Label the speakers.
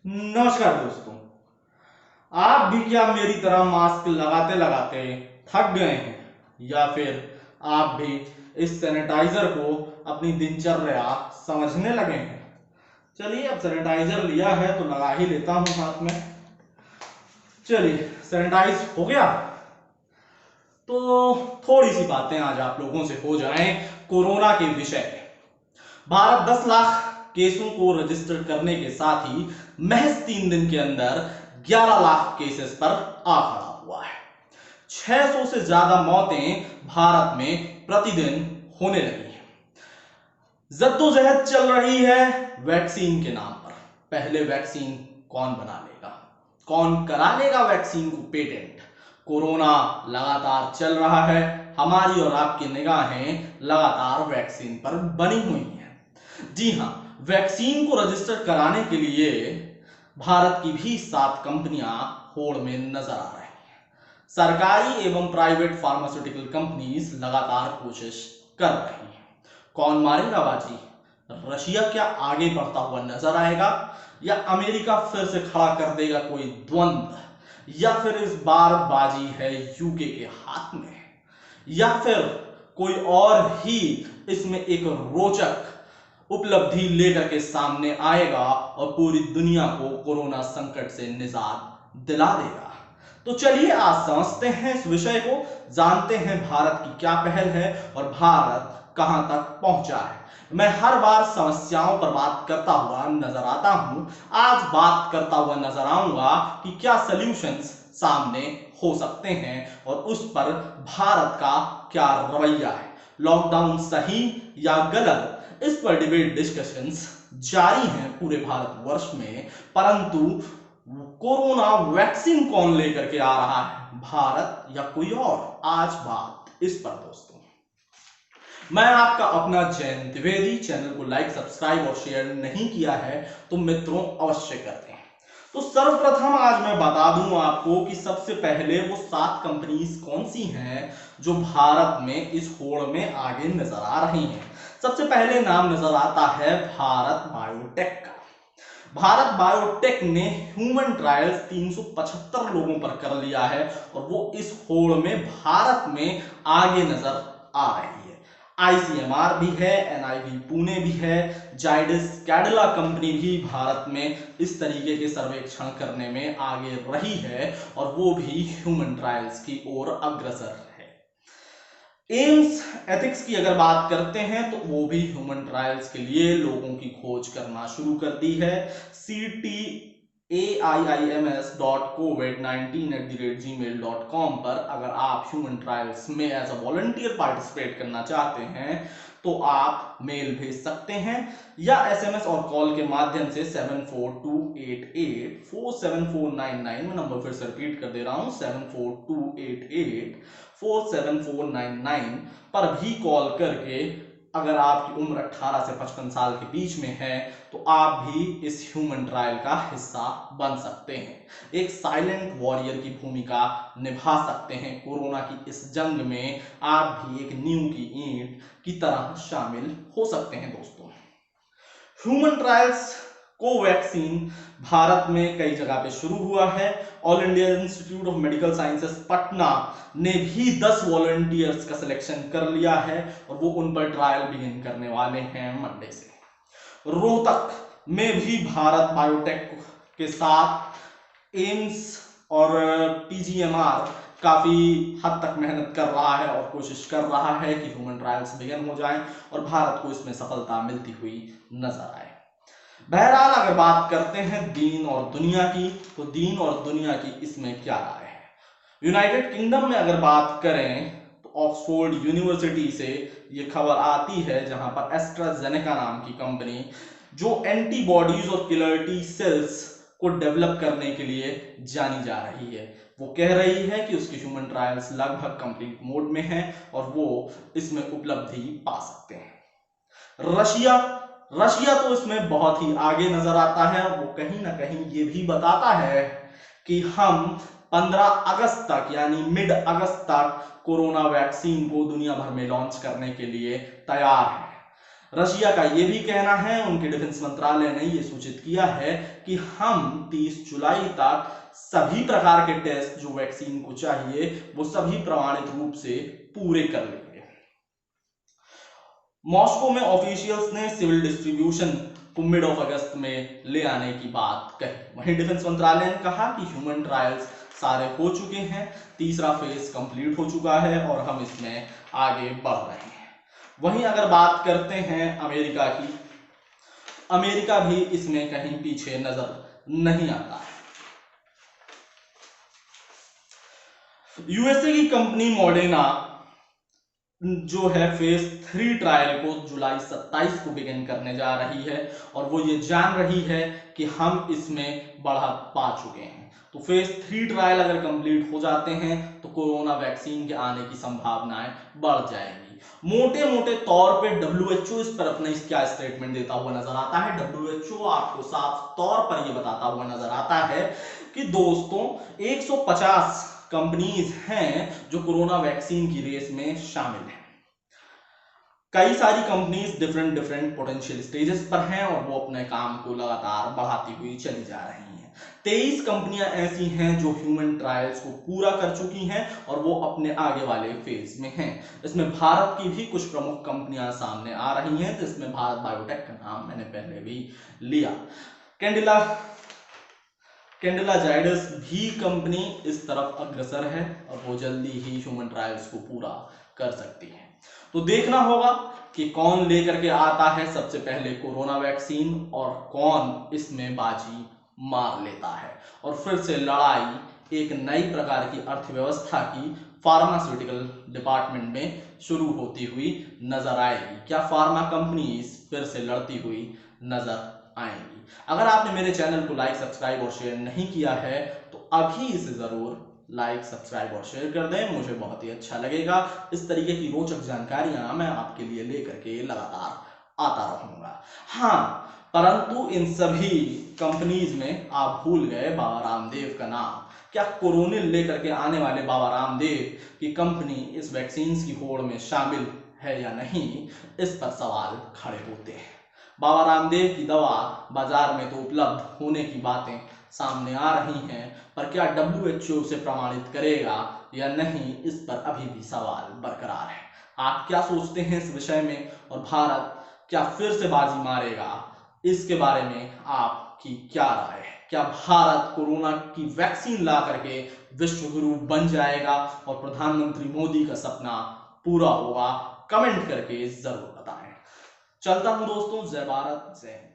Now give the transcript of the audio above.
Speaker 1: नमस्कार दोस्तों। आप भी क्या मेरी तरह मास्क लगाते लगाते थक गए हैं या फिर आप भी इस सैनिटाइजर को अपनी दिनचर्या समझने लगे हैं? चलिए, अब सैनिटाइजर लिया है तो लगा ही लेता हूं हाथ में। चलिए, सैनिटाइज हो गया तो थोड़ी सी बातें आज आप लोगों से हो जाएं कोरोना के विषय में। भारत 10 लाख केसों को रजिस्टर करने के साथ ही महज 3 दिन के अंदर 11 लाख केसेस पर आ खड़ा हुआ है। 600 से ज्यादा मौतें भारत में प्रतिदिन होने लगी हैं। जद्दोजहद चल रही है वैक्सीन के नाम पर। पहले वैक्सीन कौन बना लेगा, कौन करा लेगा वैक्सीन को पेटेंट? कोरोना लगातार चल रहा है, हमारी और आपकी निगाहें लगातार वैक्सीन पर बनी हुई हैं। जी हां, वैक्सीन को रजिस्टर कराने के लिए भारत की भी 7 कंपनियां होड़ में नजर आ रही हैं। सरकारी एवं प्राइवेट फार्मास्यूटिकल कंपनीज लगातार कोशिश कर रही हैं। कौन मारेगा बाजी? रशिया क्या आगे बढ़ता हुआ नजर आएगा या अमेरिका फिर से खड़ा कर देगा कोई द्वंद्व? या फिर इस बार बाजी है यूके के हाथ में? या फिर कोई और ही इसमें एक रोचक उपलब्धि लेकर के सामने आएगा और पूरी दुनिया को कोरोना संकट से निजात दिला देगा? तो चलिए आज समझते हैं इस विषय को, जानते हैं भारत की क्या पहल है और भारत कहां तक पहुंचा है। मैं हर बार समस्याओं पर बात करता हुआ नजर आता हूं, आज बात करता हुआ नजर आऊंगा कि क्या सॉल्यूशंस सामने हो सकते हैं और उस पर भारत का क्या रवैया है। लॉकडाउन सही या गलत, इस पर डिबेट डिस्कशंस जारी हैं पूरे भारतवर्ष में, परंतु कोरोना वैक्सीन कौन लेकर के आ रहा है, भारत या कोई और? आज बात इस पर दोस्तों। मैं आपका अपना जयंत द्विवेदी। चैनल को लाइक, सब्सक्राइब और शेयर नहीं किया है तो मित्रों अवश्य कर दें। तो सर्वप्रथम आज मैं बता दूं आपको कि सबसे पहले वो 7 कंपनीज कौन सी हैं जो भारत में इस होड़ में आगे नजर आ रही हैं। सबसे पहले नाम नजर आता है भारत बायोटेक का। भारत बायोटेक ने ह्यूमन ट्रायल्स 375 लोगों पर कर लिया है और वो इस होड़ में भारत में आगे नजर आ रही है। आईसीएमआर भी है, एनआईवी पुणे भी है, जाइडस कैडिला कंपनी भी भारत में इस तरीके के सर्वेक्षण करने में आगे रही है और वो भी ह्यूमन ट्रायल्स की ओर अग्रसर है। एम्स एथिक्स की अगर बात करते हैं तो वो भी ह्यूमन ट्रायल्स के लिए लोगों की खोज करना शुरू कर दी है। ctaims.covid19@gmail.com पर अगर आप ह्यूमन ट्रायल्स में एज अ वॉलंटियर पार्टिसिपेट करना चाहते हैं तो आप मेल भेज सकते हैं या एसएमएस और कॉल के माध्यम से 7428847499 में नंबर फिर से रिपीट कर दे रहा हूं 7428847499 पर भी कॉल करके अगर आपकी उम्र 18 से 55 साल के बीच में है तो आप भी इस ह्यूमन ट्रायल का हिस्सा बन सकते हैं। एक साइलेंट वॉरियर की भूमिका निभा सकते हैं। कोरोना की इस जंग में आप भी एक नींव की ईंट की तरह शामिल हो सकते हैं दोस्तों। ह्यूमन ट्रायल्स कोवैक्सीन भारत में कई जगह पे शुरू हुआ है। All India institute of medical sciences Patna ने भी 10 वॉलंटियर्स का सिलेक्शन कर लिया है और वो उन पर ट्रायल बिगिन करने वाले हैं मंडे से। रोहतक में भी भारत बायोटेक के साथ एम्स और पीजीएमआर काफी हद तक मेहनत कर रहा है और कोशिश कर रहा है कि ह्यूमन ट्रायल्स बिगिन हो जाएं और भारत को इसमें सफलता मिलती हुई नजर आए। बहरहाल अगर बात करते हैं दीन और दुनिया की, तो दीन और दुनिया की इसमें क्या राय है? यूनाइटेड किंगडम में अगर बात करें तो ऑक्सफोर्ड यूनिवर्सिटी से ये खबर आती है जहां पर एस्ट्राजेनेका नाम की कंपनी जो एंटीबॉडीज और किलर टी सेल्स को डेवलप करने के लिए जानी जा रही है, वो कह रही है कि उसकी ह्यूमन ट्रायल्स लगभग कंप्लीट मोड में है और वो इसमें उपलब्धि पा सकते हैं। रशिया तो इसमें बहुत ही आगे नजर आता है। वो कहीं ना कहीं ये भी बताता है कि हम 15 अगस्त तक यानी मिड अगस्त तक कोरोना वैक्सीन को दुनिया भर में लॉन्च करने के लिए तैयार हैं। रशिया का ये भी कहना है, उनके डिफेंस मंत्रालय ने ये सूचित किया है कि हम 30 जुलाई तक सभी प्रकार के टेस्ट जो वैक्सीन को चाहिए वो सभी प्रमाणित रूप से पूरे कर लेंगे। मॉस्को में ऑफिशियल्स ने सिविल डिस्ट्रीब्यूशन को मिड ऑफ अगस्त में ले आने की बात कही। वहीं डिफेंस मंत्रालय ने कहा कि ह्यूमन ट्रायल्स सारे हो चुके हैं, तीसरा फेज कंप्लीट हो चुका है और हम इसमें आगे बढ़ रहे हैं। वहीं अगर बात करते हैं अमेरिका की, अमेरिका भी इसमें कहीं पीछे नजर नहीं आता है। यूएसए की कंपनी मॉडर्ना जो है फेज 3 ट्रायल को जुलाई 27 को बिगिन करने जा रही है और वो ये जान रही है कि हम इसमें बढ़त पा चुके हैं। तो फेज 3 ट्रायल अगर कंप्लीट हो जाते हैं तो कोरोना वैक्सीन के आने की संभावनाएं बढ़ जाएंगी। मोटे मोटे तौर पे WHO इस पर अपना क्या स्टेटमेंट देता हुआ नजर आता है। WHO आपको साफ तौर पर यह बताता हुआ नजर आता है कि दोस्तों 150 कंपनीज हैं जो कोरोना वैक्सीन की रेस में शामिल हैं। कई सारी कंपनीज डिफरेंट पोटेंशियल स्टेजेस पर हैं और वो अपने काम को लगातार बढ़ाती हुई चली जा रही हैं। 23 कंपनियां ऐसी हैं जो ह्यूमन ट्रायल्स को पूरा कर चुकी हैं और वो अपने आगे वाले फेज में हैं। इसमें भारत की भी कुछ प्रमुख कंपनियां सामने आ रही हैं, जिसमें भारत बायोटेक का नाम मैंने पहले भी लिया। कैंडिला जाइडस भी कंपनी इस तरफ अग्रसर है और वो जल्दी ही ह्यूमन ट्रायल्स को पूरा कर सकती है। तो देखना होगा कि कौन लेकर के आता है सबसे पहले कोरोना वैक्सीन और कौन इसमें बाजी मार लेता है और फिर से लड़ाई एक नई प्रकार की अर्थव्यवस्था की फार्मास्यूटिकल डिपार्टमेंट में शुरू होती हुई नजर आएगी। क्या फार्मा कंपनीज फिर से लड़ती हुई नजर आएंगी? अगर आपने मेरे चैनल को लाइक, सब्सक्राइब और शेयर नहीं किया है तो अभी इसे जरूर लाइक, सब्सक्राइब और शेयर कर दें, मुझे बहुत ही अच्छा लगेगा। इस तरीके की रोचक जानकारियां मैं आपके लिए लेकर के लगातार आता रहूंगा। हाँ, परंतु इन सभी कंपनीज में आप भूल गए बाबा रामदेव का नाम। क्या कोरोनिल लेकर के आने वाले बाबा रामदेव की कंपनी इस वैक्सीन की होड़ में शामिल है या नहीं, इस पर सवाल खड़े होते हैं। बाबा रामदेव की दवा बाजार में तो उपलब्ध होने की बातें सामने आ रही हैं, पर क्या WHO उसे प्रमाणित करेगा या नहीं, इस पर अभी भी सवाल बरकरार है। आप क्या सोचते हैं इस विषय में और भारत क्या फिर से बाजी मारेगा, इसके बारे में आपकी क्या राय है? क्या भारत कोरोना की वैक्सीन ला करके विश्व गुरु बन जाएगा और प्रधानमंत्री मोदी का सपना पूरा होगा? कमेंट करके जरूर बताएं। चलता हूं दोस्तों, जय भारत, जय हिंद।